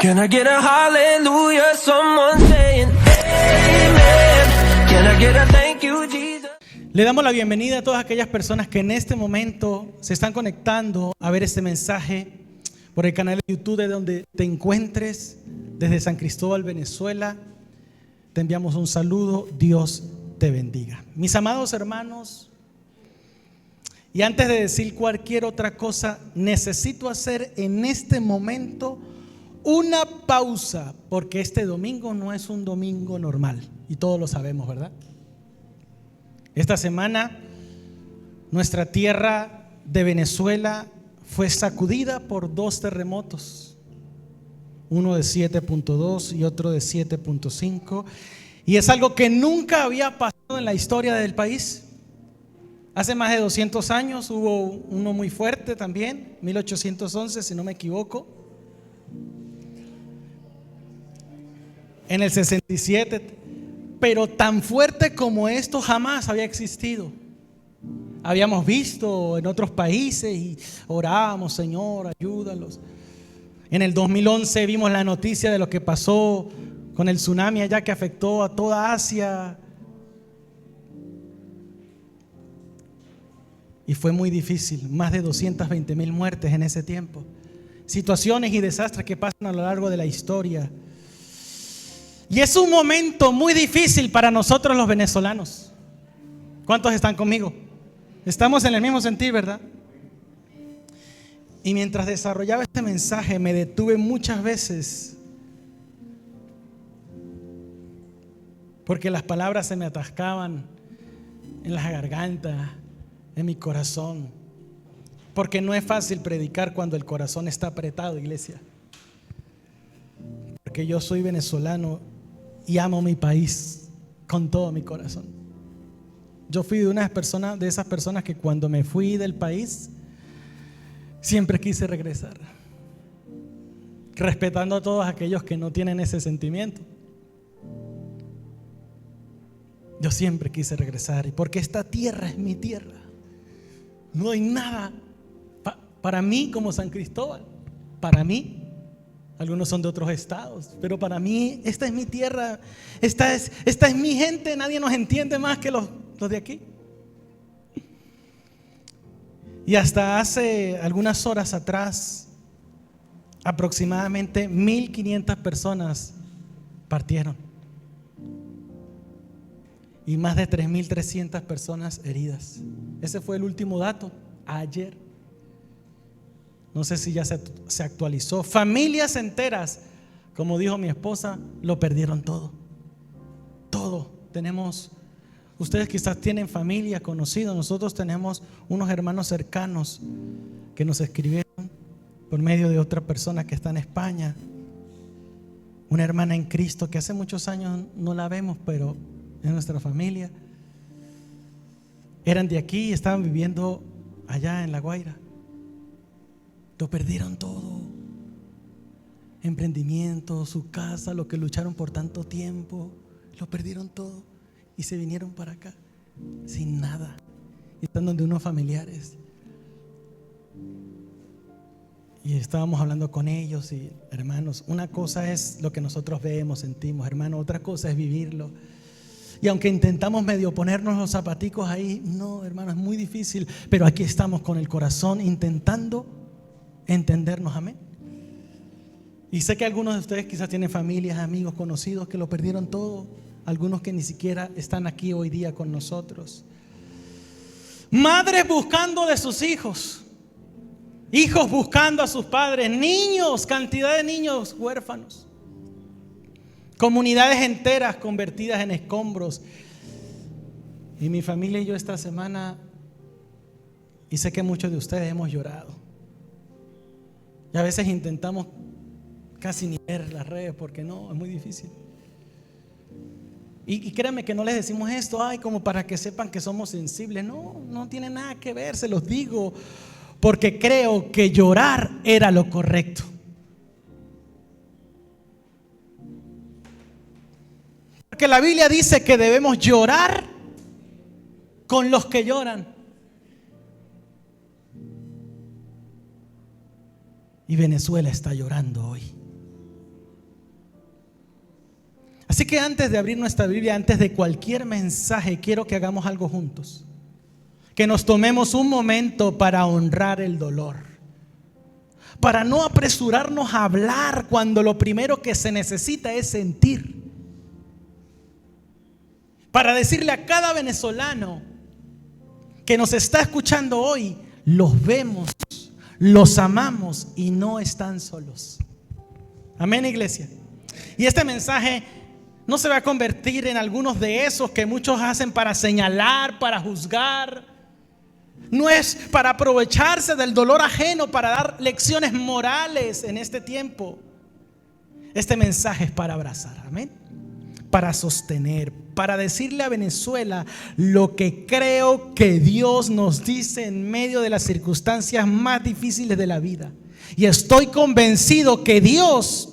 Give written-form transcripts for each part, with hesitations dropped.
Can I get a hallelujah? Someone saying amen. Can I get a thank you, Jesus? Le damos la bienvenida a todas aquellas personas que en este momento se están conectando a ver este mensaje por el canal de YouTube de donde te encuentres, desde San Cristóbal, Venezuela. Te enviamos un saludo, Dios te bendiga. Mis amados hermanos, y antes de decir cualquier otra cosa, necesito hacer en este momento una pausa, porque este domingo no es un domingo normal, y todos lo sabemos, ¿verdad? Esta semana nuestra tierra de Venezuela fue sacudida por dos terremotos, uno de 7.2 y otro de 7.5, y es algo que nunca había pasado en la historia del país. Hace más de 200 años hubo uno muy fuerte también, 1811 si no me equivoco. En el 67, pero tan fuerte como esto jamás había existido. Habíamos visto en otros países y orábamos, Señor, ayúdalos. En el 2011 vimos la noticia de lo que pasó con el tsunami allá que afectó a toda Asia. Y fue muy difícil, más de 220,000 muertes en ese tiempo. Situaciones y desastres que pasan a lo largo de la historia. Y es un momento muy difícil para nosotros los venezolanos. ¿Cuántos están conmigo? Estamos en el mismo sentir, ¿verdad? Y mientras desarrollaba este mensaje me detuve muchas veces porque las palabras se me atascaban en la garganta, en mi corazón. Porque no es fácil predicar cuando el corazón está apretado, iglesia. Porque yo soy venezolano y amo mi país con todo mi corazón. Yo fui de esas personas que cuando me fui del país siempre quise regresar, respetando a todos aquellos que no tienen ese sentimiento. Yo siempre quise regresar, y porque esta tierra es mi tierra. No hay nada para mí como San Cristóbal. Para mí, algunos son de otros estados, pero para mí esta es mi tierra, esta es mi gente. Nadie nos entiende más que los de aquí. Y hasta hace algunas horas atrás, aproximadamente 1,500 personas partieron y más de 3,300 personas heridas. Ese fue el último dato, ayer. No sé si ya se actualizó. Familias enteras, como dijo mi esposa, lo perdieron todo. Todo. Ustedes quizás tienen familia, conocidos. Nosotros tenemos unos hermanos cercanos que nos escribieron por medio de otra persona que está en España. Una hermana en Cristo que hace muchos años no la vemos, pero es nuestra familia. Eran de aquí y estaban viviendo allá en La Guaira. Lo perdieron todo. Emprendimiento, su casa, lo que lucharon por tanto tiempo, lo perdieron todo y se vinieron para acá sin nada. Y están donde unos familiares. Y estábamos hablando con ellos y hermanos, una cosa es lo que nosotros vemos, sentimos, hermano, otra cosa es vivirlo. Y aunque intentamos medio ponernos los zapaticos ahí, no, hermano, es muy difícil, pero aquí estamos con el corazón intentando entendernos, amén. Y sé que algunos de ustedes quizás tienen familias, amigos, conocidos que lo perdieron todo, algunos que ni siquiera están aquí hoy día con nosotros. Madres buscando de sus hijos, hijos buscando a sus padres, niños, cantidad de niños huérfanos, comunidades enteras convertidas en escombros. Y mi familia y yo esta semana, y sé que muchos de ustedes hemos llorado. Y a veces intentamos casi ni ver las redes porque no, es muy difícil. Y créanme que no les decimos esto, como para que sepan que somos sensibles. No tiene nada que ver, se los digo, porque creo que llorar era lo correcto. Porque la Biblia dice que debemos llorar con los que lloran. Y Venezuela está llorando hoy. Así que antes de abrir nuestra Biblia, antes de cualquier mensaje, quiero que hagamos algo juntos. Que nos tomemos un momento para honrar el dolor. Para no apresurarnos a hablar cuando lo primero que se necesita es sentir. Para decirle a cada venezolano que nos está escuchando hoy, los vemos, los amamos y no están solos. Amén, iglesia. Y este mensaje no se va a convertir en algunos de esos que muchos hacen para señalar, para juzgar. No es para aprovecharse del dolor ajeno, para dar lecciones morales en este tiempo. Este mensaje es para abrazar, amén. Para sostener, para decirle a Venezuela lo que creo que Dios nos dice en medio de las circunstancias más difíciles de la vida. Y estoy convencido que Dios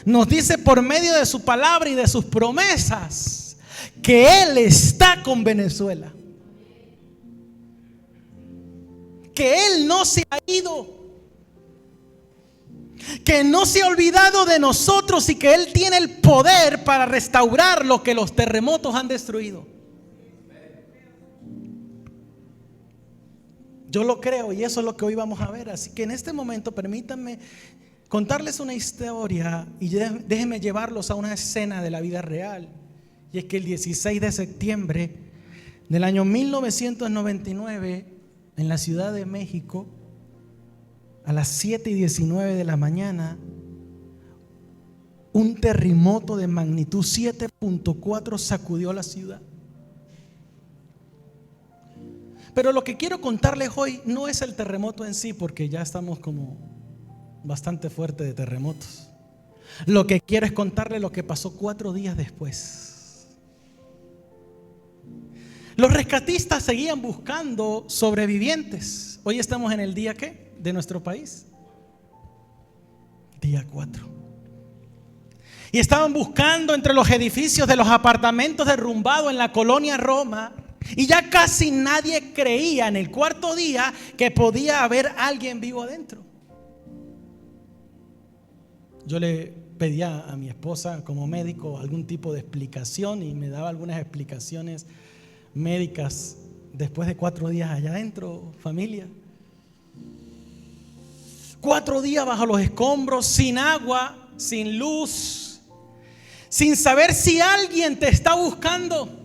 nos dice por medio de su palabra y de sus promesas que Él está con Venezuela. Que Él no se ha ido, que no se ha olvidado de nosotros y que Él tiene el poder para restaurar lo que los terremotos han destruido. Yo lo creo y eso es lo que hoy vamos a ver. Así que en este momento permítanme contarles una historia y déjenme llevarlos a una escena de la vida real. Y es que el 16 de septiembre del año 1999, en la Ciudad de México, a las 7:19 de la mañana, un terremoto de magnitud 7.4 sacudió la ciudad. Pero lo que quiero contarles hoy no es el terremoto en sí, porque ya estamos como bastante fuerte de terremotos. Lo que quiero es contarles lo que pasó 4 días después. Los rescatistas seguían buscando sobrevivientes. Hoy estamos en el día ¿qué? De nuestro país. Día 4. Y estaban buscando entre los edificios de los apartamentos derrumbados en la colonia Roma. Y ya casi nadie creía en el 4.º día que podía haber alguien vivo adentro. Yo le pedía a mi esposa como médico algún tipo de explicación y me daba algunas explicaciones médicas después de 4 días allá adentro, familia. 4 días bajo los escombros, sin agua, sin luz, sin saber si alguien te está buscando.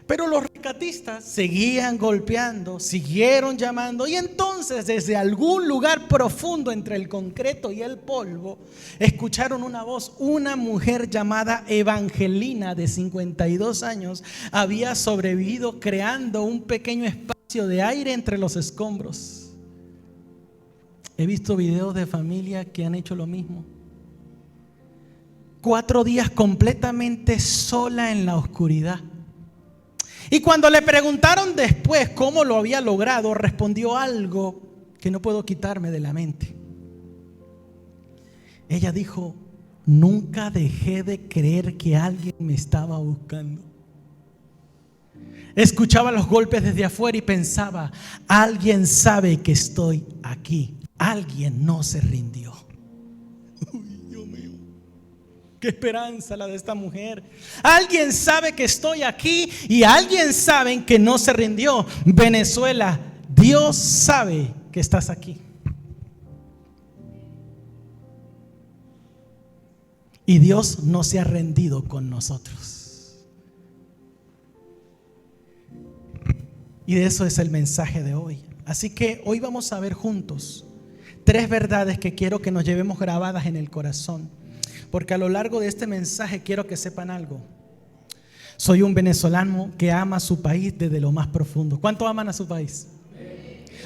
Pero los rescatistas seguían golpeando, siguieron llamando y entonces desde algún lugar profundo entre el concreto y el polvo escucharon una voz. Una mujer llamada Evangelina de 52 años había sobrevivido creando un pequeño espacio de aire entre los escombros. He visto videos de familia que han hecho lo mismo. 4 días completamente sola en la oscuridad. Y cuando le preguntaron después cómo lo había logrado, respondió algo que no puedo quitarme de la mente. Ella dijo: nunca dejé de creer que alguien me estaba buscando. Escuchaba los golpes desde afuera y pensaba: alguien sabe que estoy aquí. Alguien no se rindió. Uy, Dios mío. Qué esperanza la de esta mujer. Alguien sabe que estoy aquí y alguien sabe que no se rindió. Venezuela, Dios sabe que estás aquí. Y Dios no se ha rendido con nosotros. Y de eso es el mensaje de hoy. Así que hoy vamos a ver juntos 3 verdades que quiero que nos llevemos grabadas en el corazón. Porque a lo largo de este mensaje quiero que sepan algo. Soy un venezolano que ama a su país desde lo más profundo. ¿Cuántos aman a su país?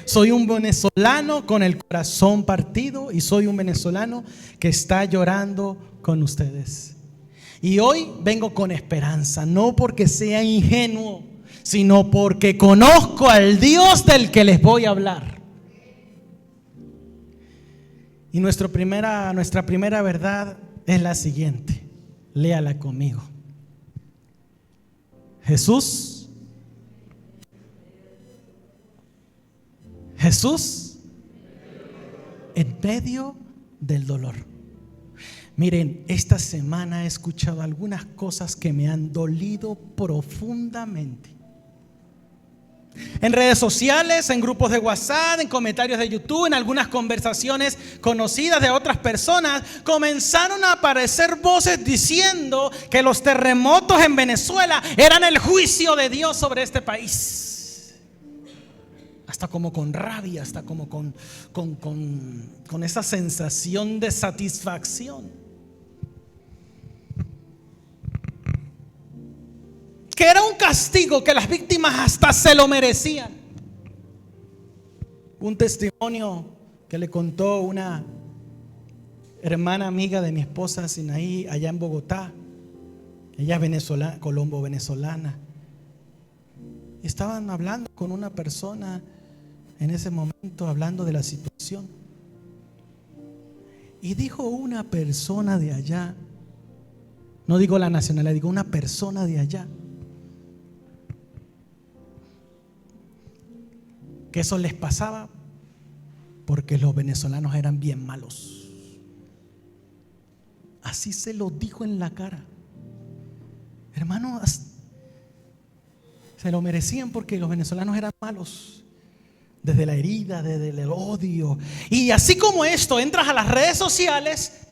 Soy un venezolano con el corazón partido y soy un venezolano que está llorando con ustedes. Y hoy vengo con esperanza, no porque sea ingenuo, sino porque conozco al Dios del que les voy a hablar. Y nuestra primera verdad es la siguiente. Léala conmigo. Jesús en medio del dolor. Miren, esta semana he escuchado algunas cosas que me han dolido profundamente. En redes sociales, en grupos de WhatsApp, en comentarios de YouTube, en algunas conversaciones conocidas de otras personas, comenzaron a aparecer voces diciendo que los terremotos en Venezuela eran el juicio de Dios sobre este país. Hasta como con rabia, hasta como con esa sensación de satisfacción. Que era un castigo que las víctimas hasta se lo merecían. Un testimonio que le contó una hermana amiga de mi esposa Sinaí allá en Bogotá. Ella es venezolana, colombo venezolana. Estaban hablando con una persona en ese momento, hablando de la situación. Y dijo una persona de allá, no digo la nacionalidad, digo una persona de allá, que eso les pasaba porque los venezolanos eran bien malos. Así se lo dijo en la cara. Hermanos, se lo merecían porque los venezolanos eran malos. Desde la herida, desde el odio. Y así como esto, entras a las redes sociales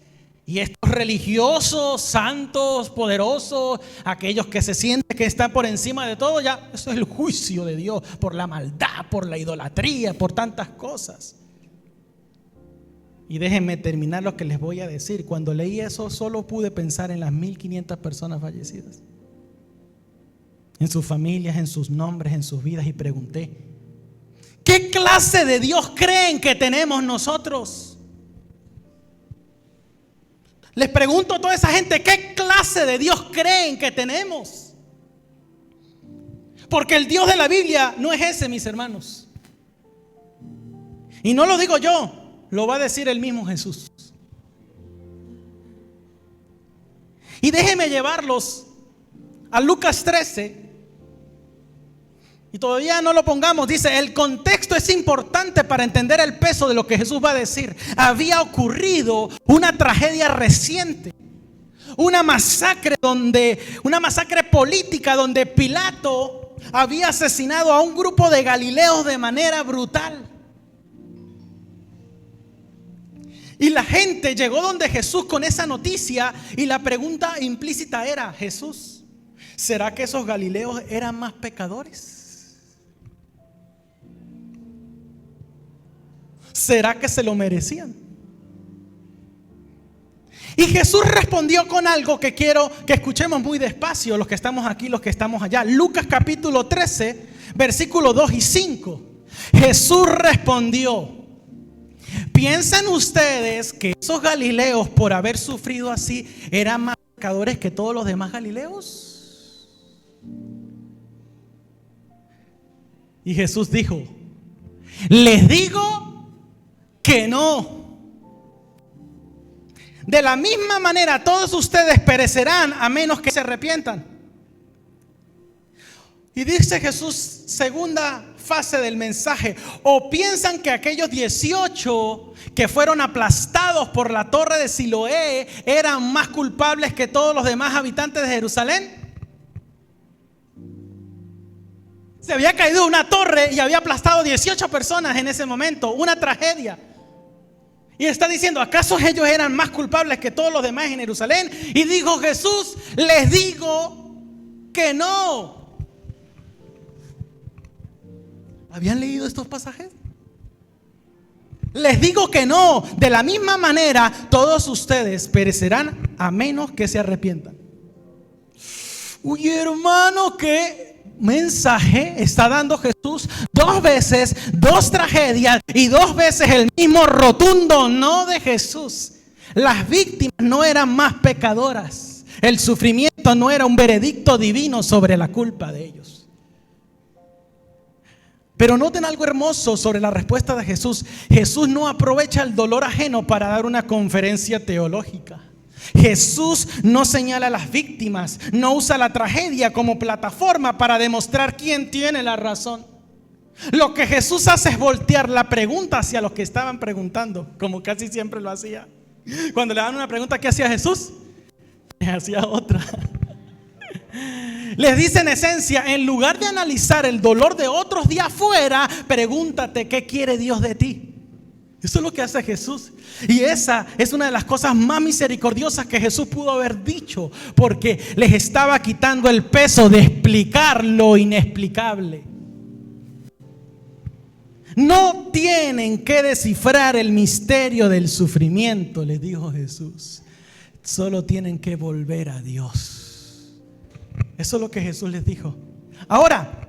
y estos religiosos, santos, poderosos, aquellos que se sienten que están por encima de todo, ya eso es el juicio de Dios por la maldad, por la idolatría, por tantas cosas. Y déjenme terminar lo que les voy a decir. Cuando leí eso, solo pude pensar en las 1500 personas fallecidas, en sus familias, en sus nombres, en sus vidas, y pregunté: ¿qué clase de Dios creen que tenemos nosotros? Les pregunto a toda esa gente, ¿qué clase de Dios creen que tenemos? Porque el Dios de la Biblia no es ese, mis hermanos. Y no lo digo yo, lo va a decir el mismo Jesús. Y déjenme llevarlos a Lucas 13. Y todavía no lo pongamos, dice, el contexto es importante para entender el peso de lo que Jesús va a decir. Había ocurrido una tragedia reciente, una masacre política donde Pilato había asesinado a un grupo de galileos de manera brutal. Y la gente llegó donde Jesús con esa noticia, y la pregunta implícita era: Jesús, ¿será que esos galileos eran más pecadores? ¿Será que se lo merecían? Y Jesús respondió con algo que quiero que escuchemos muy despacio, los que estamos aquí, los que estamos allá. Lucas capítulo 13, versículos 2 y 5. Jesús respondió: ¿piensan ustedes que esos galileos, por haber sufrido así, eran más pecadores que todos los demás galileos? Y Jesús dijo: les digo que no. De la misma manera todos ustedes perecerán a menos que se arrepientan. Y dice Jesús, segunda fase del mensaje: ¿o piensan que aquellos 18 que fueron aplastados por la torre de Siloé eran más culpables que todos los demás habitantes de Jerusalén? Se había caído una torre y había aplastado 18 personas en ese momento, una tragedia. Y está diciendo, ¿acaso ellos eran más culpables que todos los demás en Jerusalén? Y dijo Jesús, les digo que no. ¿Habían leído estos pasajes? Les digo que no. De la misma manera, todos ustedes perecerán a menos que se arrepientan. Uy, hermano, ¿qué mensaje está dando Jesús? 2 veces, 2 tragedias y 2 veces el mismo rotundo no de Jesús. Las víctimas no eran más pecadoras. El sufrimiento no era un veredicto divino sobre la culpa de ellos. Pero noten algo hermoso sobre la respuesta de Jesús. Jesús no aprovecha el dolor ajeno para dar una conferencia teológica. Jesús no señala a las víctimas, no usa la tragedia como plataforma para demostrar quién tiene la razón. Lo que Jesús hace es voltear la pregunta hacia los que estaban preguntando, como casi siempre lo hacía. Cuando le dan una pregunta, ¿qué hacía Jesús? Hacía otra. Les dice en esencia, en lugar de analizar el dolor de otros de afuera, pregúntate qué quiere Dios de ti. Eso es lo que hace Jesús. Y esa es una de las cosas más misericordiosas que Jesús pudo haber dicho, porque les estaba quitando el peso de explicar lo inexplicable. No tienen que descifrar el misterio del sufrimiento, les dijo Jesús. Solo tienen que volver a Dios. Eso es lo que Jesús les dijo. Ahora,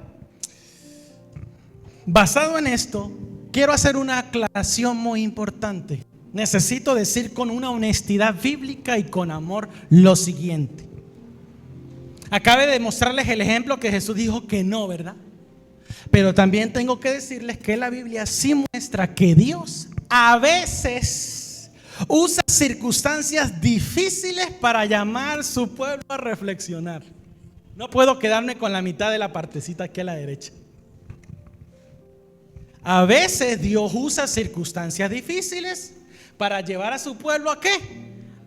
basado en esto, quiero hacer una aclaración muy importante. Necesito decir con una honestidad bíblica y con amor lo siguiente. Acabé de mostrarles el ejemplo que Jesús dijo que no, ¿verdad? Pero también tengo que decirles que la Biblia sí muestra que Dios a veces usa circunstancias difíciles para llamar a su pueblo a reflexionar. No puedo quedarme con la mitad de la partecita aquí a la derecha. A veces Dios usa circunstancias difíciles para llevar a su pueblo ¿a qué?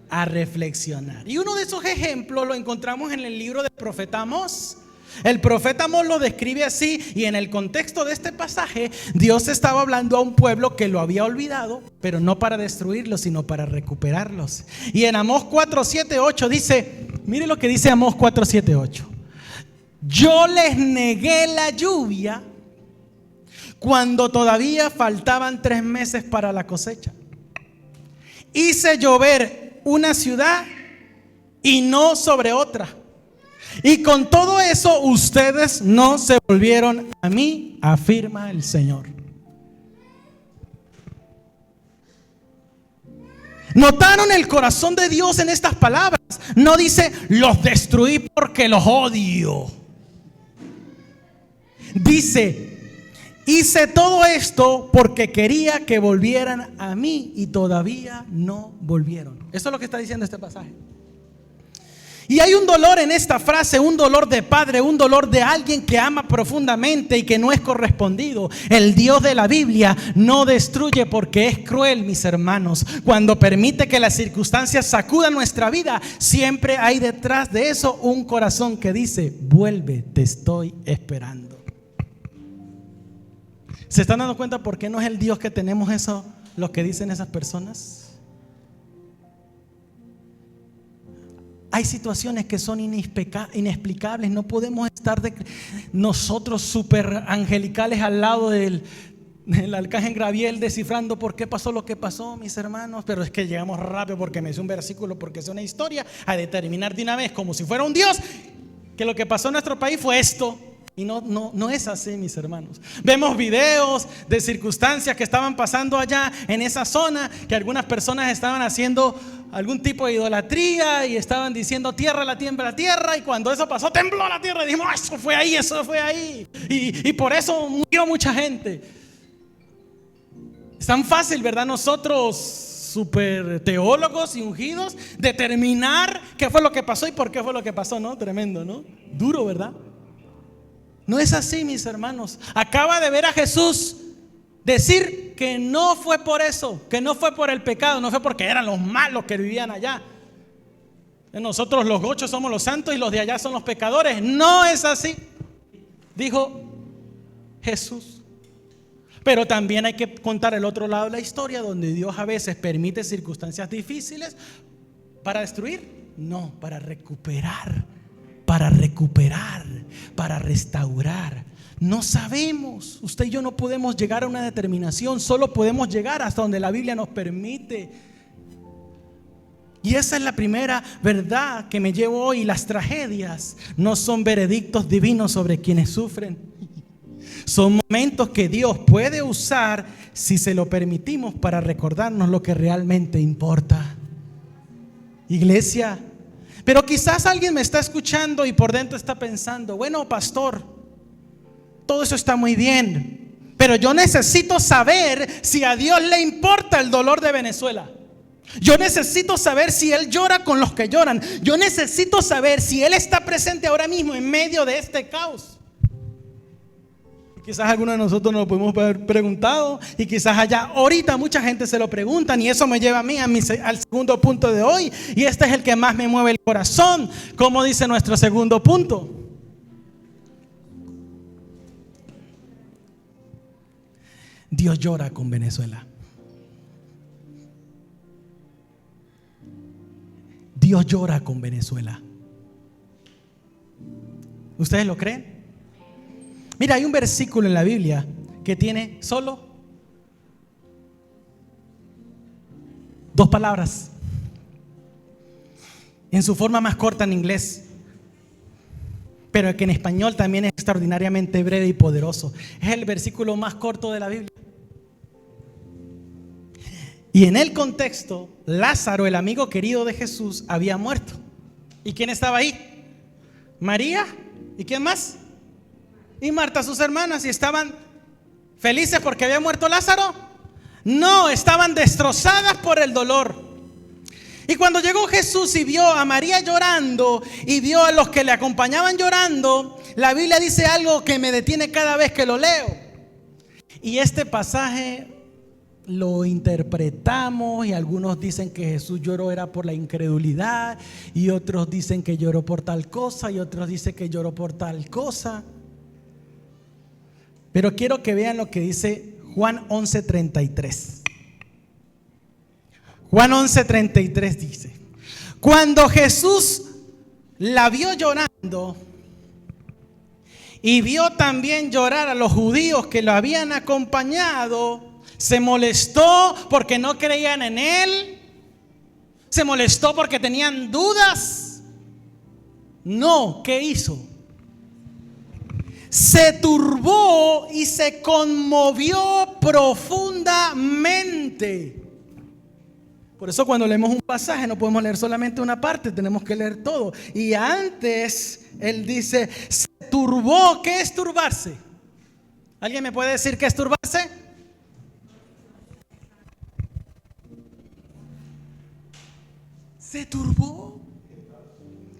A reflexionar. Y uno de esos ejemplos lo encontramos en el libro del profeta Amós. El profeta Amós lo describe así, y en el contexto de este pasaje, Dios estaba hablando a un pueblo que lo había olvidado, pero no para destruirlos, sino para recuperarlos. Y en Amós 4, 7, 8 dice, mire lo que dice Amós 4, 7, 8. Yo les negué la lluvia cuando todavía faltaban 3 meses para la cosecha. Hice llover una ciudad y no sobre otra. Y con todo eso ustedes no se volvieron a mí, afirma el Señor. ¿Notaron el corazón de Dios en estas palabras? No dice, los destruí porque los odio. Dice, hice todo esto porque quería que volvieran a mí y todavía no volvieron. Eso es lo que está diciendo este pasaje. Y hay un dolor en esta frase, un dolor de padre, un dolor de alguien que ama profundamente y que no es correspondido. El Dios de la Biblia no destruye porque es cruel, mis hermanos. Cuando permite que las circunstancias sacudan nuestra vida, siempre hay detrás de eso un corazón que dice, vuelve, te estoy esperando. ¿Se están dando cuenta por qué no es el Dios que tenemos eso, lo que dicen esas personas? Hay situaciones que son inexplicables. No podemos estar nosotros súper angelicales al lado del arcángel Gabriel descifrando por qué pasó lo que pasó, mis hermanos. Pero es que llegamos rápido porque me hizo un versículo, porque es una historia, a determinar de una vez como si fuera un Dios que lo que pasó en nuestro país fue esto. Y no es así, mis hermanos. Vemos videos de circunstancias que estaban pasando allá en esa zona, que algunas personas estaban haciendo algún tipo de idolatría y estaban diciendo tierra, la tierra, y cuando eso pasó tembló la tierra y dijimos, eso fue ahí. Y por eso murió mucha gente. Es tan fácil, ¿verdad? Nosotros, super teólogos y ungidos, determinar qué fue lo que pasó y por qué fue lo que pasó, ¿no? Tremendo, ¿no? Duro, ¿verdad? No es así, mis hermanos. Acaba de ver a Jesús decir que no fue por eso, que no fue por el pecado, no fue porque eran los malos que vivían allá. Nosotros los gochos somos los santos y los de allá son los pecadores. No es así, dijo Jesús. Pero también hay que contar el otro lado de la historia, donde Dios a veces permite circunstancias difíciles para destruir, no, para recuperar, para restaurar. No sabemos, usted y yo no podemos llegar a una determinación, solo podemos llegar hasta donde la Biblia nos permite. Y esa es la primera verdad que me llevo hoy. Las tragedias no son veredictos divinos sobre quienes sufren. Son momentos que Dios puede usar si se lo permitimos para recordarnos lo que realmente importa. Iglesia, pero quizás alguien me está escuchando y por dentro está pensando, bueno, pastor, todo eso está muy bien, pero yo necesito saber si a Dios le importa el dolor de Venezuela. Yo necesito saber si Él llora con los que lloran. Yo necesito saber si Él está presente ahora mismo en medio de este caos. Quizás algunos de nosotros nos lo podemos haber preguntado y quizás allá ahorita mucha gente se lo preguntan y eso me lleva a mí al segundo punto de hoy, y este es el que más me mueve el corazón. ¿Cómo dice nuestro segundo punto? Dios llora con Venezuela. Dios llora con Venezuela. ¿Ustedes lo creen? Mira, hay un versículo en la Biblia que tiene solo 2 palabras. En su forma más corta en inglés, pero que en español también es extraordinariamente breve y poderoso. Es el versículo más corto de la Biblia. Y en el contexto, Lázaro, el amigo querido de Jesús, había muerto. ¿Y quién estaba ahí? María. ¿Y quién más? Y Marta, sus hermanas. ¿Y estaban felices porque había muerto Lázaro? No, estaban destrozadas por el dolor. Y cuando llegó Jesús y vio a María llorando y vio a los que le acompañaban llorando, la Biblia dice algo que me detiene cada vez que lo leo. Y este pasaje lo interpretamos y algunos dicen que Jesús lloró era por la incredulidad, y otros dicen que lloró por tal cosa, y otros dicen que lloró por tal cosa. Pero quiero que vean lo que dice Juan 11:33. Juan 11:33 dice: cuando Jesús la vio llorando y vio también llorar a los judíos que lo habían acompañado, se molestó porque no creían en él. Se molestó porque tenían dudas. No, ¿qué hizo? Se turbó y se conmovió profundamente. Por eso cuando leemos un pasaje no podemos leer solamente una parte, tenemos que leer todo. Y antes él dice, se turbó. ¿Qué es turbarse? ¿Alguien me puede decir qué es turbarse? Se turbó,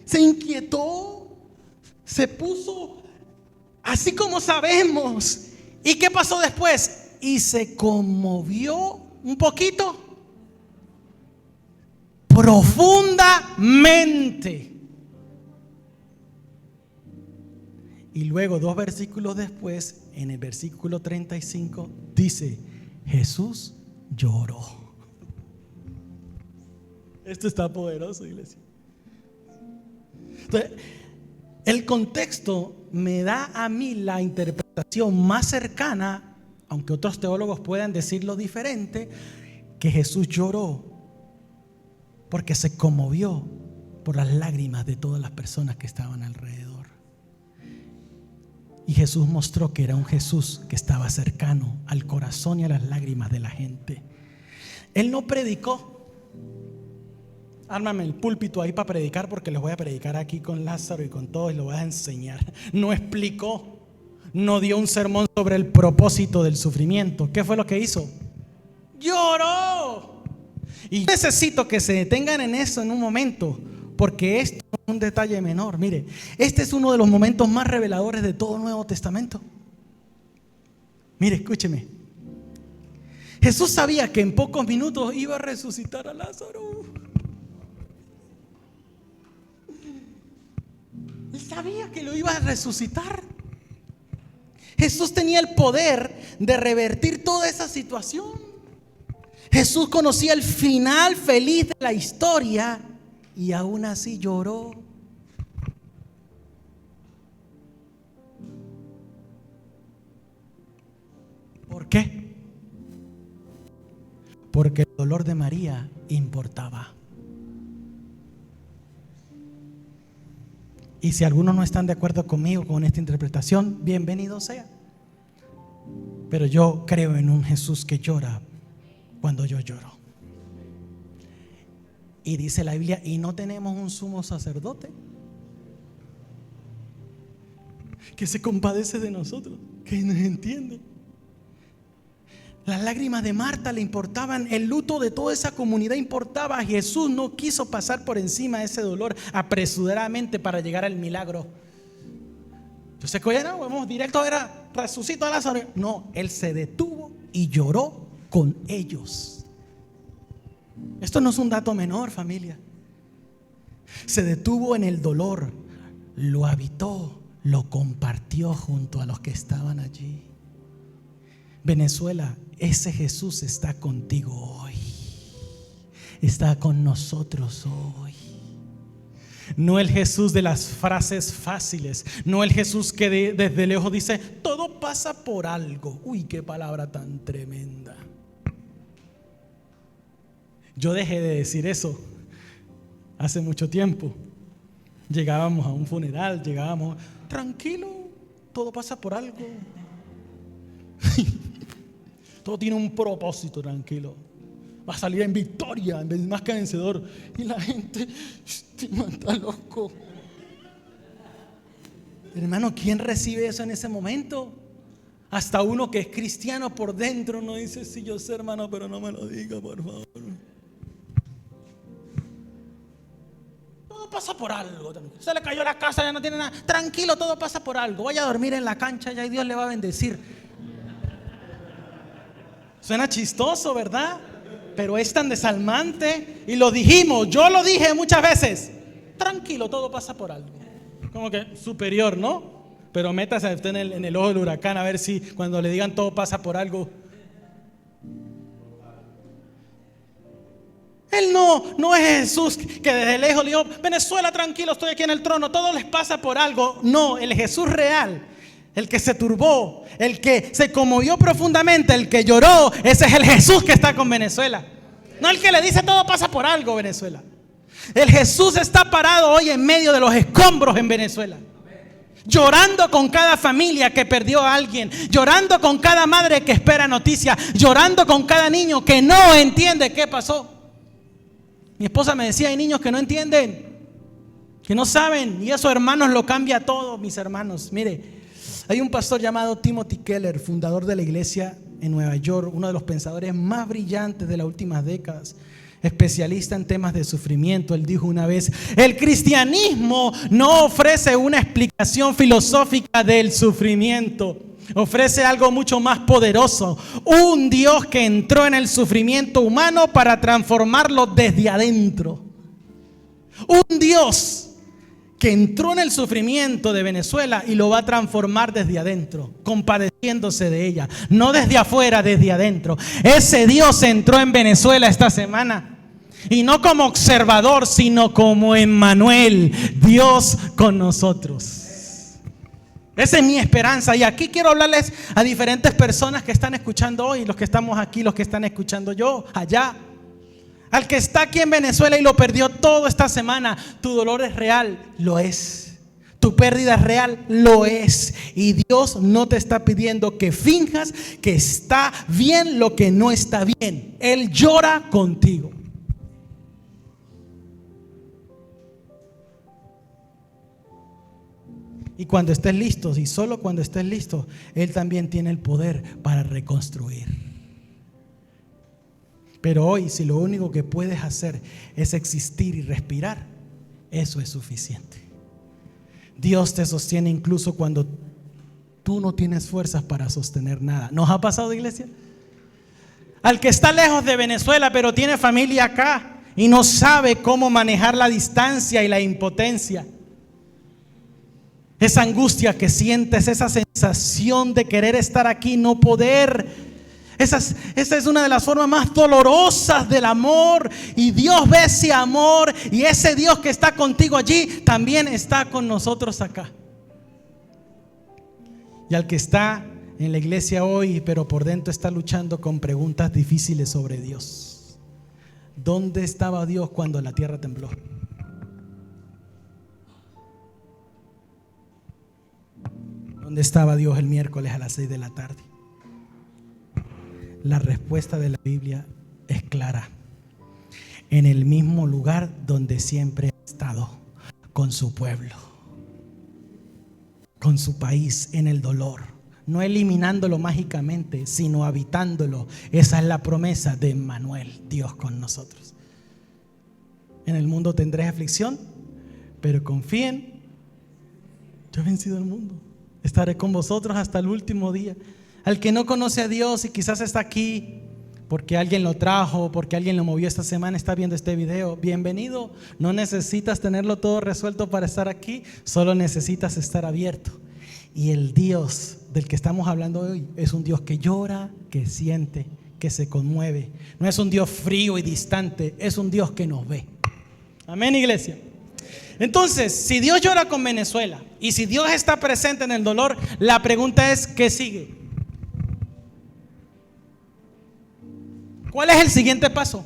se inquietó, se puso así como sabemos. ¿Y qué pasó después? Y se conmovió un poquito. Profundamente. Y luego 2 versículos después, en el versículo 35, dice: Jesús lloró. Esto está poderoso, iglesia. Entonces, el contexto me da a mí la interpretación más cercana, aunque otros teólogos puedan decirlo diferente, que Jesús lloró porque se conmovió por las lágrimas de todas las personas que estaban alrededor. Y Jesús mostró que era un Jesús que estaba cercano al corazón y a las lágrimas de la gente. Él no predicó. Ármame el púlpito ahí para predicar, porque les voy a predicar aquí con Lázaro y con todo y lo voy a enseñar. No explicó, no dio un sermón sobre el propósito del sufrimiento. ¿Qué fue lo que hizo? Lloró. Y necesito que se detengan en eso en un momento, porque esto es un detalle menor. Mire, este es uno de los momentos más reveladores de todo el Nuevo Testamento. Mire, escúcheme. Jesús sabía que en pocos minutos iba a resucitar a Lázaro. Él sabía que lo iba a resucitar. Jesús tenía el poder de revertir toda esa situación. Jesús conocía el final feliz de la historia y aún así lloró. ¿Por qué? Porque el dolor de María importaba. Y si algunos no están de acuerdo conmigo con esta interpretación, bienvenido sea. Pero yo creo en un Jesús que llora cuando yo lloro. Y dice la Biblia, y no tenemos un sumo sacerdote que se compadece de nosotros, que nos entiende. Las lágrimas de Marta le importaban, el luto de toda esa comunidad importaba. Jesús no quiso pasar por encima de ese dolor apresuradamente para llegar al milagro. Entonces, oye, no, vamos directo, era resucito a Lázaro. No, Él se detuvo y lloró con ellos. Esto no es un dato menor, familia. Se detuvo en el dolor, lo habitó, lo compartió junto a los que estaban allí. Venezuela, ese Jesús está contigo hoy. Está con nosotros hoy. No el Jesús de las frases fáciles, no el Jesús que desde lejos dice, todo pasa por algo. Uy, qué palabra tan tremenda. Yo dejé de decir eso hace mucho tiempo. Llegábamos a un funeral, tranquilo, todo pasa por algo. Todo tiene un propósito, tranquilo. Va a salir en victoria, en vez más que vencedor. Y la gente, este man está loco. Hermano, ¿quién recibe eso en ese momento? Hasta uno que es cristiano por dentro no dice, sí, yo sé, hermano, pero no me lo diga, por favor. Todo pasa por algo. Se le cayó la casa, ya no tiene nada. Tranquilo, todo pasa por algo. Vaya a dormir en la cancha ya y Dios le va a bendecir. Suena chistoso, ¿verdad? Pero es tan desalmante. Y lo dijimos, yo lo dije muchas veces. Tranquilo, todo pasa por algo. Como que superior, ¿no? Pero métase usted en el ojo del huracán a ver si cuando le digan todo pasa por algo. Él no es Jesús que desde lejos le dijo, Venezuela, tranquilo, estoy aquí en el trono, todo les pasa por algo. No, el Jesús real, el que se turbó, el que se conmovió profundamente, el que lloró, ese es el Jesús que está con Venezuela. No el que le dice todo pasa por algo, Venezuela. El Jesús está parado hoy en medio de los escombros en Venezuela, llorando con cada familia que perdió a alguien, llorando con cada madre que espera noticias, llorando con cada niño que no entiende qué pasó. Mi esposa me decía, hay niños que no entienden, que no saben, y eso, hermanos, lo cambia todo, mis hermanos. Mire, hay un pastor llamado Timothy Keller, fundador de la iglesia en Nueva York, uno de los pensadores más brillantes de las últimas décadas, especialista en temas de sufrimiento. Él dijo una vez, el cristianismo no ofrece una explicación filosófica del sufrimiento, ofrece algo mucho más poderoso, un Dios que entró en el sufrimiento humano para transformarlo desde adentro. Un Dios que entró en el sufrimiento de Venezuela y lo va a transformar desde adentro, compadeciéndose de ella, no desde afuera, desde adentro. Ese Dios entró en Venezuela esta semana, y no como observador, sino como Emmanuel, Dios con nosotros. Esa es mi esperanza, y aquí quiero hablarles a diferentes personas que están escuchando hoy, los que estamos aquí, los que están escuchando yo allá. Al que está aquí en Venezuela y lo perdió todo esta semana, tu dolor es real, lo es. Tu pérdida es real, lo es. Y Dios no te está pidiendo que finjas que está bien lo que no está bien. Él llora contigo. Y cuando estés listo, y solo cuando estés listo, Él también tiene el poder para reconstruir. Pero hoy, si lo único que puedes hacer es existir y respirar, eso es suficiente. Dios te sostiene incluso cuando tú no tienes fuerzas para sostener nada. ¿Nos ha pasado, iglesia? Al que está lejos de Venezuela pero tiene familia acá y no sabe cómo manejar la distancia y la impotencia, esa angustia que sientes, esa sensación de querer estar aquí y no poder. Esa es una de las formas más dolorosas del amor, y Dios ve ese amor, y ese Dios que está contigo allí también está con nosotros acá. Y al que está en la iglesia hoy pero por dentro está luchando con preguntas difíciles sobre Dios. ¿Dónde estaba Dios cuando la tierra tembló? ¿Dónde estaba Dios el miércoles a las 6 de la tarde? La respuesta de la Biblia es clara. En el mismo lugar donde siempre ha estado, con su pueblo, con su país, en el dolor, no eliminándolo mágicamente, sino habitándolo. Esa es la promesa de Emmanuel, Dios con nosotros. En el mundo tendréis aflicción, pero confíen, yo he vencido el mundo. Estaré con vosotros hasta el último día. Al que no conoce a Dios y quizás está aquí porque alguien lo trajo, porque alguien lo movió esta semana, está viendo este video, bienvenido. No necesitas tenerlo todo resuelto para estar aquí, solo necesitas estar abierto. Y el Dios del que estamos hablando hoy es un Dios que llora, que siente, que se conmueve. No es un Dios frío y distante, es un Dios que nos ve. Amén, iglesia. Entonces, si Dios llora con Venezuela y si Dios está presente en el dolor, la pregunta es, ¿qué sigue? ¿Cuál es el siguiente paso?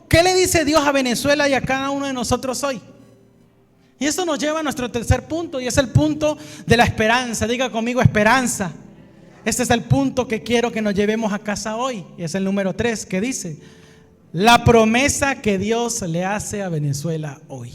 ¿Qué le dice Dios a Venezuela y a cada uno de nosotros hoy? Y eso nos lleva a nuestro tercer punto, y es el punto de la esperanza. Diga conmigo, esperanza. Este es el punto que quiero que nos llevemos a casa hoy, y es el número 3, que dice: la promesa que Dios le hace a Venezuela hoy.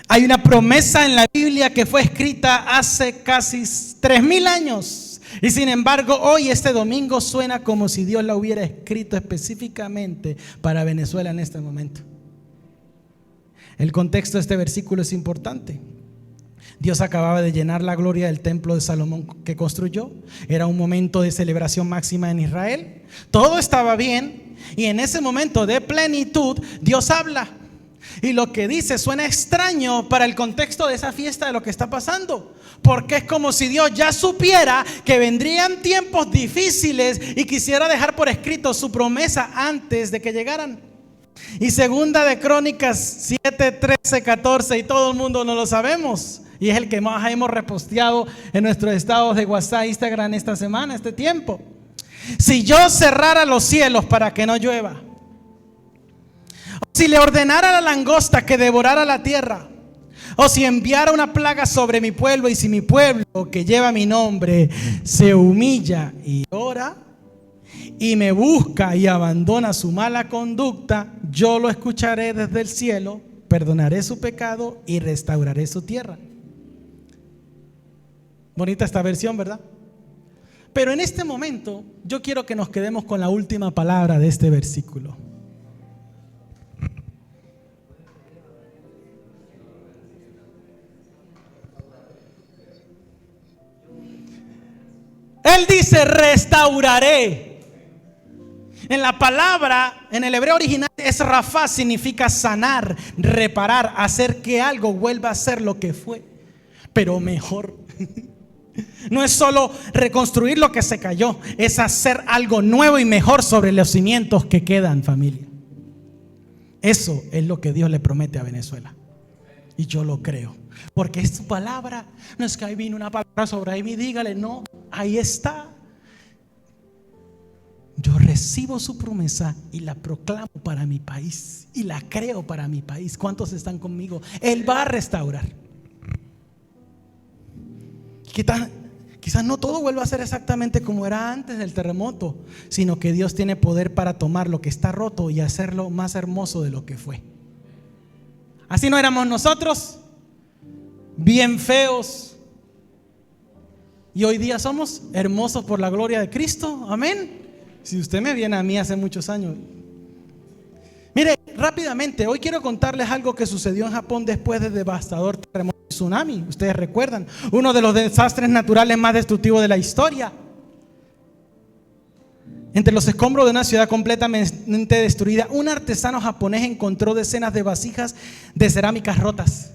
Hay una promesa en la Biblia que fue escrita hace casi 3000 años. Y sin embargo, hoy, este domingo, suena como si Dios la hubiera escrito específicamente para Venezuela en este momento. El contexto de este versículo es importante. Dios acababa de llenar la gloria del templo de Salomón que construyó. Era un momento de celebración máxima en Israel. Todo estaba bien, y en ese momento de plenitud Dios habla. Y lo que dice suena extraño para el contexto de esa fiesta, de lo que está pasando, porque es como si Dios ya supiera que vendrían tiempos difíciles y quisiera dejar por escrito su promesa antes de que llegaran. Y segunda de Crónicas 7, 13, 14, y todo el mundo no lo sabemos, y es el que más hemos reposteado en nuestros estados de WhatsApp, Instagram esta semana, este tiempo. Si yo cerrara los cielos para que no llueva, si le ordenara a la langosta que devorara la tierra, o si enviara una plaga sobre mi pueblo, y si mi pueblo que lleva mi nombre se humilla y ora y me busca y abandona su mala conducta, yo lo escucharé desde el cielo, perdonaré su pecado y restauraré su tierra. Bonita esta versión, ¿verdad? Pero en este momento yo quiero que nos quedemos con la última palabra de este versículo. Él dice: restauraré. En la palabra, en el hebreo original, es rafá, significa sanar, reparar, hacer que algo vuelva a ser lo que fue, pero mejor. No es solo reconstruir lo que se cayó, es hacer algo nuevo y mejor sobre los cimientos que quedan, familia. Eso es lo que Dios le promete a Venezuela, y yo lo creo, porque es su palabra. No es que ahí vino una palabra sobre ahí y dígale, no, ahí está. Yo recibo su promesa y la proclamo para mi país, y la creo para mi país. ¿Cuántos están conmigo? Él va a restaurar. Quizás no todo vuelva a ser exactamente como era antes del terremoto, sino que Dios tiene poder para tomar lo que está roto y hacerlo más hermoso de lo que fue. Así no éramos nosotros, bien feos, y hoy día somos hermosos por la gloria de Cristo. Amén. Si usted me viene a mí hace muchos años. Mire, rápidamente, hoy quiero contarles algo que sucedió en Japón después del devastador terremoto y tsunami. Ustedes recuerdan, uno de los desastres naturales más destructivos de la historia. Entre los escombros de una ciudad completamente destruida, un artesano japonés encontró decenas de vasijas de cerámicas rotas.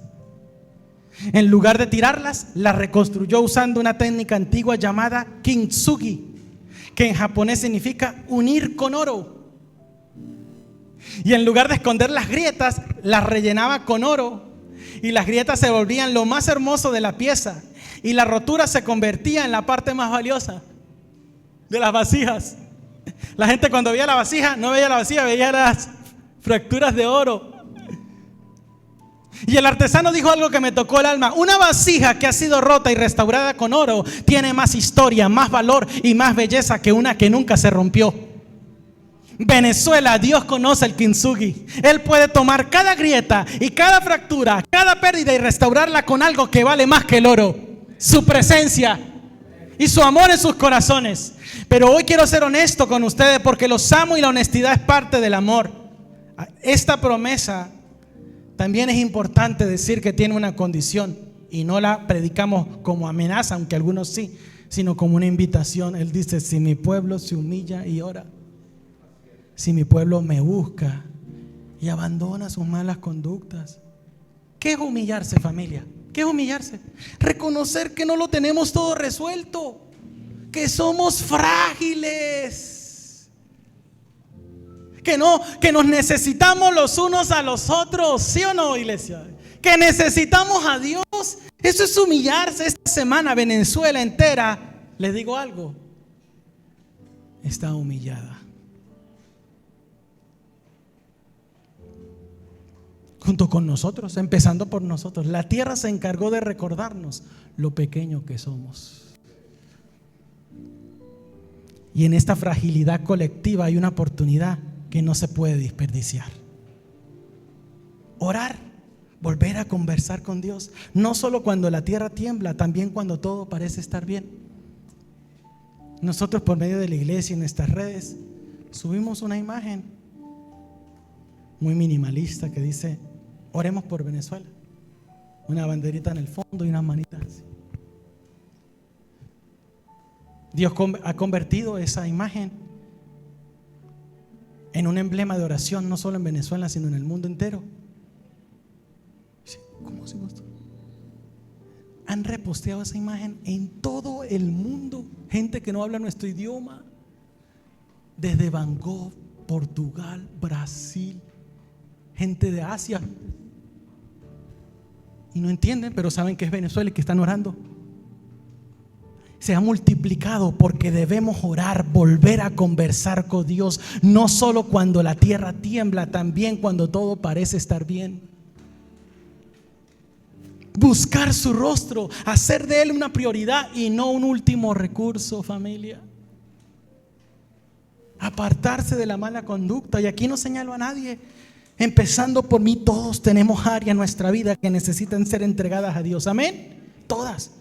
En lugar de tirarlas, las reconstruyó usando una técnica antigua llamada kintsugi, que en japonés significa unir con oro. Y en lugar de esconder las grietas, las rellenaba con oro, y las grietas se volvían lo más hermoso de la pieza, y la rotura se convertía en la parte más valiosa de las vasijas. La gente, cuando veía la vasija, no veía la vasija, veía las fracturas de oro. Y el artesano dijo algo que me tocó el alma: una vasija que ha sido rota y restaurada con oro tiene más historia, más valor y más belleza que una que nunca se rompió. Venezuela, Dios conoce el kintsugi. Él puede tomar cada grieta y cada fractura, cada pérdida, y restaurarla con algo que vale más que el oro: su presencia y su amor en sus corazones. Pero hoy quiero ser honesto con ustedes, porque los amo y la honestidad es parte del amor. Esta promesa también es importante decir que tiene una condición y no la predicamos como amenaza, aunque algunos sí, sino como una invitación. Él dice: si mi pueblo se humilla y ora, si mi pueblo me busca y abandona sus malas conductas. ¿Qué es humillarse, familia? ¿Qué es humillarse? Reconocer que no lo tenemos todo resuelto, que somos frágiles, que nos necesitamos los unos a los otros, ¿sí o no, iglesia? Que necesitamos a Dios. Eso es humillarse. Esta semana Venezuela entera, les digo algo, está humillada. Junto con nosotros, empezando por nosotros. La tierra se encargó de recordarnos lo pequeño que somos. Y en esta fragilidad colectiva hay una oportunidad que no se puede desperdiciar. Orar, volver a conversar con Dios, no solo cuando la tierra tiembla, también cuando todo parece estar bien. Nosotros, por medio de la iglesia y en nuestras redes, subimos una imagen muy minimalista que dice: oremos por Venezuela. Una banderita en el fondo y unas manitas así. Dios ha convertido esa imagen en un emblema de oración, no solo en Venezuela, sino en el mundo entero. ¿Cómo hacemos esto? Han reposteado esa imagen en todo el mundo. Gente que no habla nuestro idioma, desde Bangkok, Portugal, Brasil, gente de Asia, y no entienden, pero saben que es Venezuela y que están orando. Se ha multiplicado porque debemos orar, volver a conversar con Dios, no solo cuando la tierra tiembla, también cuando todo parece estar bien. Buscar su rostro, hacer de Él una prioridad y no un último recurso, familia. Apartarse de la mala conducta. Y aquí no señalo a nadie, empezando por mí. Todos tenemos áreas en nuestra vida que necesitan ser entregadas a Dios. Amén. Todas.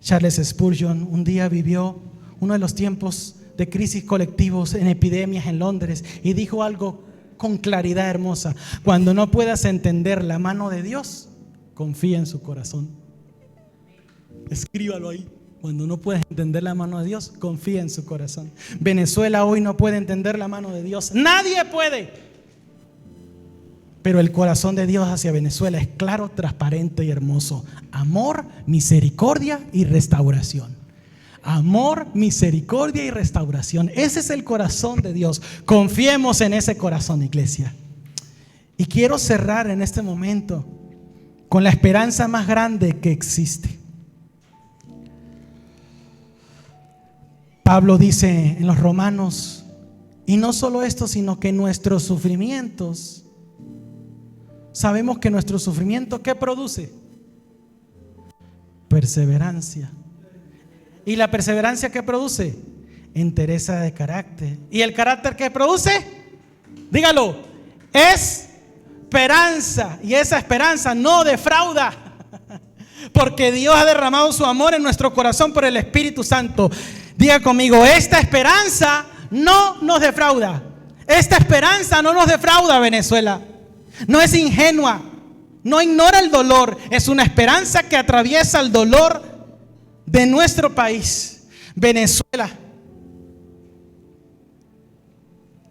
Charles Spurgeon un día vivió uno de los tiempos de crisis colectivos en epidemias en Londres y dijo algo con claridad hermosa: cuando no puedas entender la mano de Dios, confía en su corazón. Escríbalo ahí. Cuando no puedes entender la mano de Dios, confía en su corazón. Venezuela hoy no puede entender la mano de Dios. Nadie puede. Pero el corazón de Dios hacia Venezuela es claro, transparente y hermoso. Amor, misericordia y restauración. Amor, misericordia y restauración. Ese es el corazón de Dios. Confiemos en ese corazón, iglesia. Y quiero cerrar en este momento con la esperanza más grande que existe. Pablo dice en los Romanos: y no solo esto, sino que nuestros sufrimientos, sabemos que nuestro sufrimiento, ¿qué produce? Perseverancia. ¿Y la perseverancia qué produce? Entereza de carácter. ¿Y el carácter qué produce? Dígalo: esperanza. Y esa esperanza no defrauda, porque Dios ha derramado su amor en nuestro corazón por el Espíritu Santo. Diga conmigo: esta esperanza no nos defrauda. Esta esperanza no nos defrauda, Venezuela. No es ingenua, no ignora el dolor. Es una esperanza que atraviesa el dolor de nuestro país, Venezuela.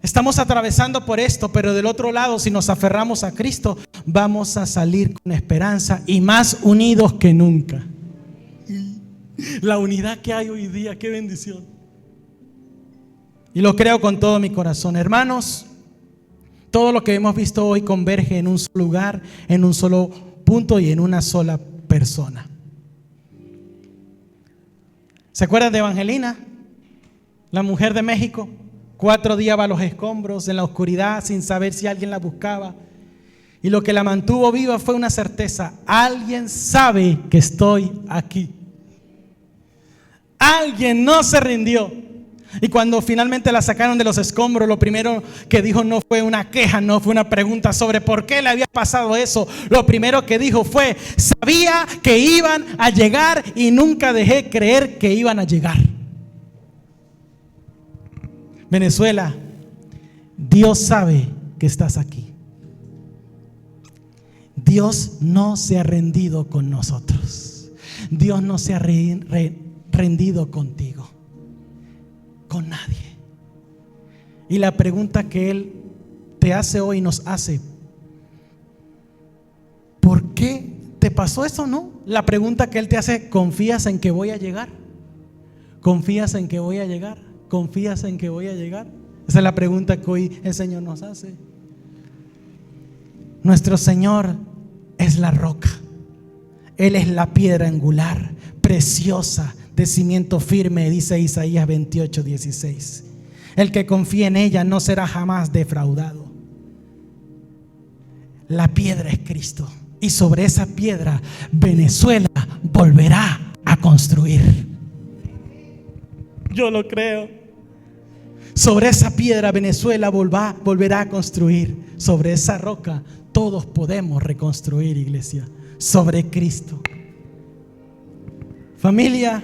Estamos atravesando por esto, pero del otro lado, si nos aferramos a Cristo, vamos a salir con esperanza y más unidos que nunca. La unidad que hay hoy día, qué bendición. Y lo creo con todo mi corazón. Hermanos, todo lo que hemos visto hoy converge en un solo lugar, en un solo punto y en una sola persona. ¿Se acuerdan de Evangelina? La mujer de México. 4 días va a los escombros, en la oscuridad, sin saber si alguien la buscaba. Y lo que la mantuvo viva fue una certeza: alguien sabe que estoy aquí. Alguien no se rindió. Y cuando finalmente la sacaron de los escombros, lo primero que dijo no fue una queja, no fue una pregunta sobre por qué le había pasado eso. Lo primero que dijo fue: sabía que iban a llegar y nunca dejé creer que iban a llegar. Venezuela, Dios sabe que estás aquí. Dios no se ha rendido con nosotros. Dios no se ha rendido contigo, con nadie. Y la pregunta que Él te hace hoy, nos hace: ¿por qué te pasó eso? No. La pregunta que Él te hace: ¿confías en que voy a llegar? ¿Confías en que voy a llegar? ¿Confías en que voy a llegar? Esa es la pregunta que hoy el Señor nos hace. Nuestro Señor es la roca. Él es la piedra angular, preciosa, de cimiento firme, dice Isaías 28:16. El que confía en ella no será jamás defraudado. La piedra es Cristo, y sobre esa piedra Venezuela volverá a construir. Yo lo creo. Sobre esa piedra Venezuela volverá a construir. Sobre esa roca todos podemos reconstruir, iglesia. Sobre Cristo. Familia,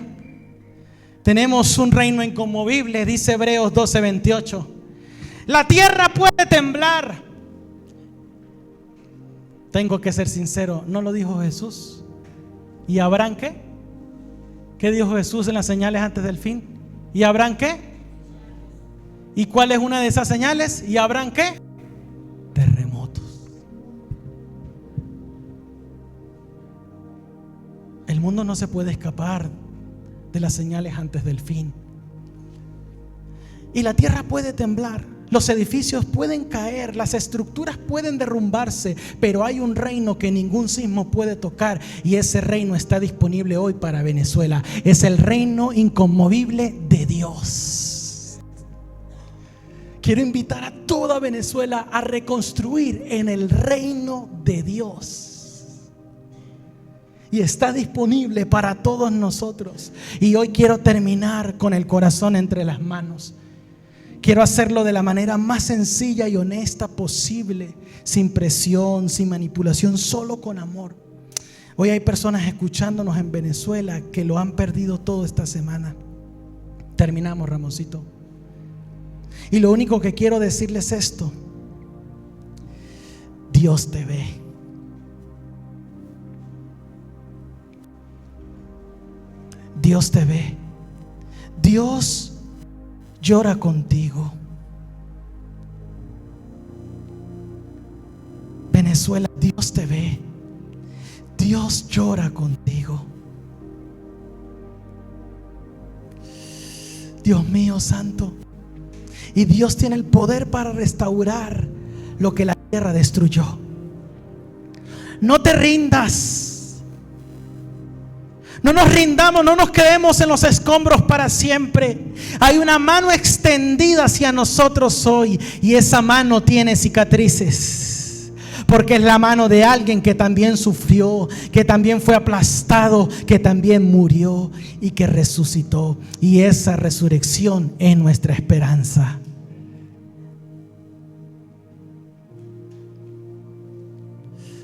tenemos un reino inconmovible, dice Hebreos 12:28. La tierra puede temblar. Tengo que ser sincero, ¿no lo dijo Jesús? ¿Y habrán qué? ¿Qué dijo Jesús en las señales antes del fin? ¿Y habrán qué? ¿Y cuál es una de esas señales? ¿Y habrán qué? Terremotos. El mundo no se puede escapar de las señales antes del fin. Y la tierra puede temblar, los edificios pueden caer, las estructuras pueden derrumbarse, pero hay un reino que ningún sismo puede tocar, y ese reino está disponible hoy para Venezuela. Es el reino inconmovible de Dios. Quiero invitar a toda Venezuela a reconstruir en el reino de Dios. Y está disponible para todos nosotros. Y hoy quiero terminar con el corazón entre las manos. Quiero hacerlo de la manera más sencilla y honesta posible, sin presión, sin manipulación, solo con amor. Hoy hay personas escuchándonos en Venezuela que lo han perdido todo esta semana. Terminamos, Ramoncito. Y lo único que quiero decirles es esto: Dios te ve. Dios te ve. Dios llora contigo. Venezuela, Dios te ve. Dios llora contigo. Dios mío santo. Y Dios tiene el poder para restaurar lo que la tierra destruyó. No te rindas. No nos rindamos, no nos quedemos en los escombros para siempre. Hay una mano extendida hacia nosotros hoy, y esa mano tiene cicatrices, porque es la mano de alguien que también sufrió, que también fue aplastado, que también murió y que resucitó. Y esa resurrección es nuestra esperanza.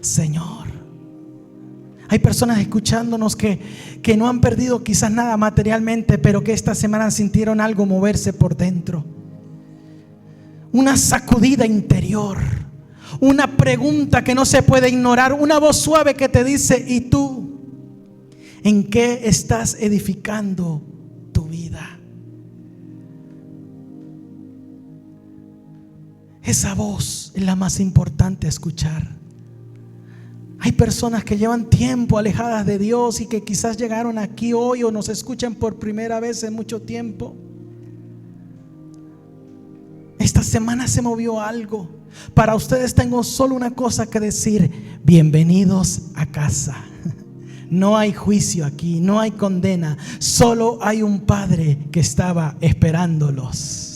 Señor, hay personas escuchándonos que no han perdido quizás nada materialmente, pero que esta semana sintieron algo moverse por dentro. Una sacudida interior, una pregunta que no se puede ignorar, una voz suave que te dice: ¿y tú? ¿En qué estás edificando tu vida? Esa voz es la más importante a escuchar. Hay personas que llevan tiempo alejadas de Dios y que quizás llegaron aquí hoy o nos escuchan por primera vez en mucho tiempo. Esta semana se movió algo. Para ustedes tengo solo una cosa que decir: bienvenidos a casa. No hay juicio aquí, no hay condena, solo hay un Padre que estaba esperándolos.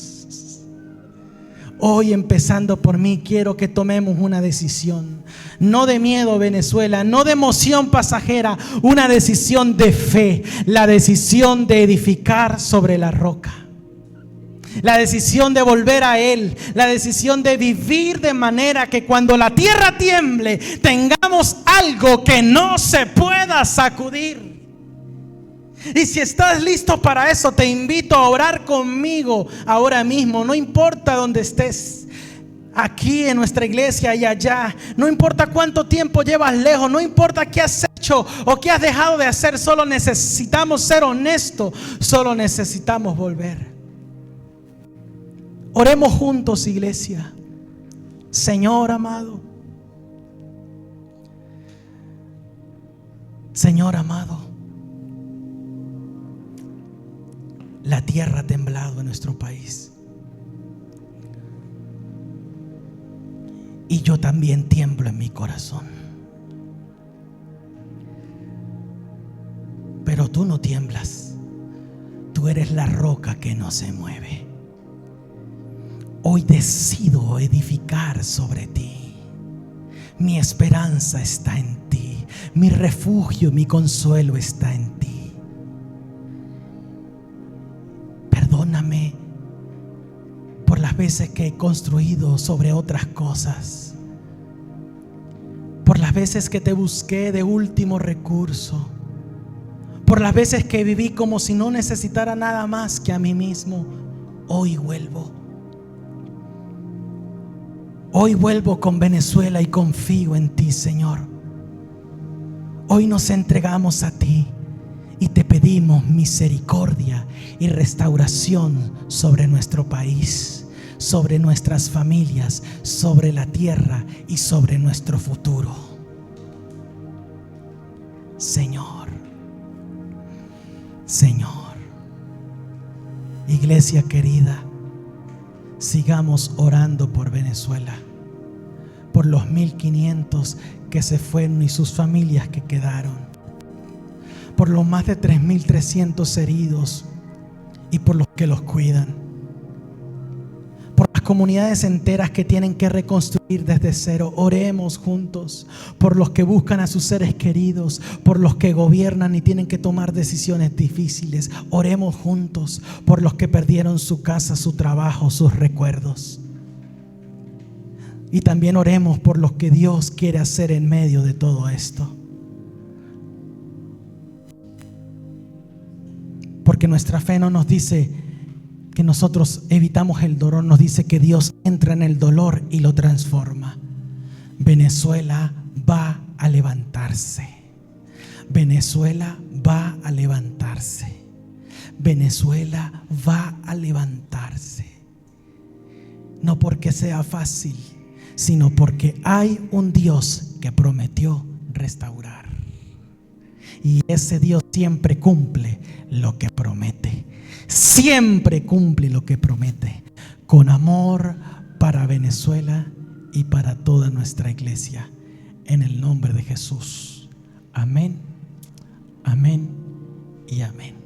Hoy, empezando por mí, quiero que tomemos una decisión. No de miedo, Venezuela, no de emoción pasajera, una decisión de fe, la decisión de edificar sobre la roca, la decisión de volver a Él, la decisión de vivir de manera que cuando la tierra tiemble tengamos algo que no se pueda sacudir. Y si estás listo para eso, te invito a orar conmigo ahora mismo, no importa dónde estés. aquí en nuestra iglesia y allá. No importa cuánto tiempo llevas lejos, no importa qué has hecho o qué has dejado de hacer, solo necesitamos ser honestos, solo necesitamos volver. Oremos juntos, iglesia. Señor amado, Señor amado, la tierra ha temblado en nuestro país. Y yo también tiemblo en mi corazón. Pero tú no tiemblas. Tú eres la roca que no se mueve. Hoy decido edificar sobre ti. Mi esperanza está en ti. Mi refugio, mi consuelo está en ti. Perdóname por las veces que he construido sobre otras cosas, por las veces que te busqué de último recurso, por las veces que viví como si no necesitara nada más que a mí mismo. Hoy vuelvo. Hoy vuelvo con Venezuela y confío en ti, Señor. Hoy nos entregamos a ti y te pedimos misericordia y restauración sobre nuestro país, sobre nuestras familias, sobre la tierra y sobre nuestro futuro. Señor, Señor, iglesia querida, sigamos orando por Venezuela, por los 1500 que se fueron y sus familias que quedaron, por los más de 3300 heridos y por los que los cuidan, por las comunidades enteras que tienen que reconstruir desde cero. Oremos juntos por los que buscan a sus seres queridos, por los que gobiernan y tienen que tomar decisiones difíciles. Oremos juntos por los que perdieron su casa, su trabajo, sus recuerdos. Y también oremos por los que Dios quiere hacer en medio de todo esto. Porque nuestra fe no nos dice que nosotros evitamos el dolor, nos dice que Dios entra en el dolor y lo transforma. Venezuela va a levantarse. Venezuela va a levantarse. Venezuela va a levantarse. No porque sea fácil, sino porque hay un Dios que prometió restaurar. Y ese Dios siempre cumple lo que promete. Siempre cumple lo que promete. Con amor para Venezuela y para toda nuestra iglesia. En el nombre de Jesús. Amén, amén y amén.